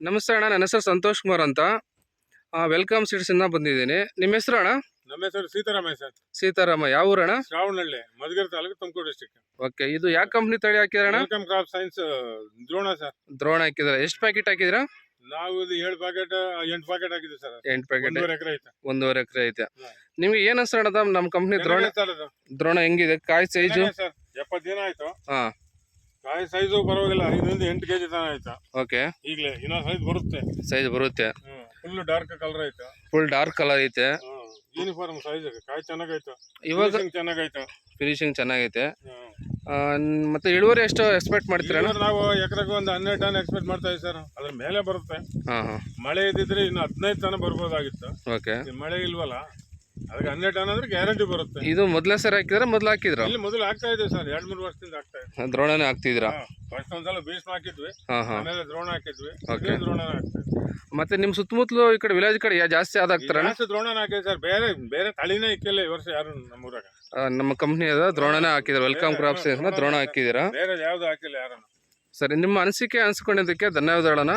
ನಮಸ್ತೆ ಅಣ್ಣ, ನನ್ನ ಹೆಸರು ಸಂತೋಷ್ ಕುಮಾರ್ ಅಂತ. ವೆಲ್ಕಮ್ ಸೀಡ್ಸ್ ಇಂದ ಬಂದಿದ್ದೀನಿ. ನಿಮ್ಮ ಹೆಸರು ಅಣ್ಣ? ನಮ್ಮ ಹೆಸರು ಸೀತಾರಾಮ ಸರ್. ಸೀತಾರಾಮ. ಯಾವ ಊರಣ್ಣ? ಶ್ರಾವಣಹಳ್ಳಿ, ಮಧುಗಿರಿ ತಾಲೂಕು, ತುಮಕೂರು ಡಿಸ್ಟಿಕ್. ಓಕೆ, ಇದು ಯಾವ ಕಂಪ್ನಿ ತಳಿ ಹಾಕಿದ್ರಣ್ಣ? Welcome crop science Drona sir. Drona ಹಾಕಿದ್ರ. ಎಷ್ಟು ಪ್ಯಾಕೆಟ್ ಹಾಕಿದ್ರ? ನಾವು ಇದು 7 ಪ್ಯಾಕೆಟ್ 8 ಪ್ಯಾಕೆಟ್ ಹಾಕಿದ್ವಿ ಸರ್. 8 ಪ್ಯಾಕೆಟ್. 1.5 ಎಕರೆ ಐತೆ. 1.5 ಎಕರೆ ಐತೆ. ನಿಮ್ಗೆ ಏನ್ ಅನ್ಸ ಅಣ್ಣ ನಮ್ಮ ಕಂಪ್ನಿ ದ್ರೋಣ? ಸರ್ ಅದು ದ್ರೋಣ ಹೆಂಗಿದೆ? ಕಾಯಿ ಸೈಜು? ಸರ್ 70 ದಿನ ಆಯ್ತು. ಹಾ, ಕಾಯಿ ಸೈಜು ಪರವಾಗಿಲ್ಲ, 5 8 ಕೆಜಿ ತನ ಆಯ್ತು. ಓಕೆ, ಈಗಲೇ ಇನ್ನೊಂದು ಸೈಜ್ ಬರುತ್ತೆ. ಸೈಜ್ ಬರುತ್ತೆ. ಫುಲ್ ಡಾರ್ಕ್ ಕಲರ್ ಐತೆ. ಫುಲ್ ಡಾರ್ಕ್ ಕಲರ್ ಐತೆ. Uniform size. ಕಾಯಿ ಚೆನ್ನಾಗೈತೆ. ಇವಾಗ ಚೆನ್ನಾಗೈತೆ. ಫಿನಿಶಿಂಗ್ ಚೆನ್ನಾಗೈತೆ. ಮತ್ತೆ ಇಳುವರಿ ಎಷ್ಟು ಎಕ್ಸ್ಪೆಕ್ಟ್ ಮಾಡ್ತೀರಣ್ಣ? ನಾವು ಎಕರೆಗೆ ಒಂದು 12 ಟನ್ ಎಕ್ಸ್ಪೆಕ್ಟ್ ಮಾಡ್ತಾ ಇದ್ದೀವಿ ಸರ್. ಅದ್ರ ಮೇಲೆ ಬರುತ್ತೆ. ಹಾ ಹಾ, ಮಳೆ ಇದ್ದಿದ್ರೆ ಇನ್ನು 15 ಟನ್ ಬರ್ಬೋದಾಗಿತ್ತು. ಓಕೆ. ಮಳೆ ಇಲ್ವಲ್ಲ, ಅದಕ್ಕೆ 12 ಟನ್ ಅಂದ್ರೆ ಗ್ಯಾರಂಟಿ ಬರುತ್ತೆ. ಇದು ಮೊದಲೇ ಸರಿ ಹಾಕಿದ್ರ ಮೊದ್ಲು ಹಾಕಿದ್ರ? ಇಲ್ಲಿ ಮೊದಲು ಆಗ್ತಾ ಇದೆ ಸರ್, 2-3 ವರ್ಷದಿಂದ ಆಗ್ತಾ ಇದೆ. ದ್ರೋಣನೇ ಹಾಕ್ತಿದ್ರ? ಫಸ್ಟ್ ಒಂದ್ಸಲ ಭೀಷ್ಮ ಹಾಕಿದ್ವಿ, ಹಾ ಹಾ, ಆಮೇಲೆ ದ್ರೋಣ ಹಾಕಿದ್ವಿ. Okay. ದ್ರೋಣ ಹಾಕ್ತಿದ್ವಿ. ಮತ್ತೆ ನಿಮ್ ಸುತ್ತಮುತ್ತಲು ಈ ಕಡೆ ವಿಲೇಜ್ ಕಡೆ ಜಾಸ್ತಿ ಹಾಕ್ತಾರಣ್ಣ? ದ್ರೋಣ ಹಾಕಿದ್ವಿ ಸರ್. ಬೇರೆ ತಳಿನೇ ಇಕ್ಕಿಲ್ಲ ಈ ವರ್ಷ ಯಾರು ನಮ್ಮೂರಾಗ. ನಮ್ಮ ಕಂಪ್ನಿ ಅದ ದ್ರೋಣನೇ ಹಾಕಿದ್ರ. ವೆಲ್ಕಮ್ ಕ್ರಾಪ್ ಸೈನ್ಸ್ ದ್ರೋಣ ಹಾಕಿದಿರಾ? ಬೇರೆ ಯಾವ್ದು ಹಾಕಿಲ್ಲ ಯಾರನ್ನ. ಸರಿ, ನಿಮ್ಮ ಅನಿಸಿಕೆ ಅನ್ಸ್ಕೊಂಡಿದ್ದಕ್ಕೆ ಧನ್ಯವಾದಗಳಣ್ಣ.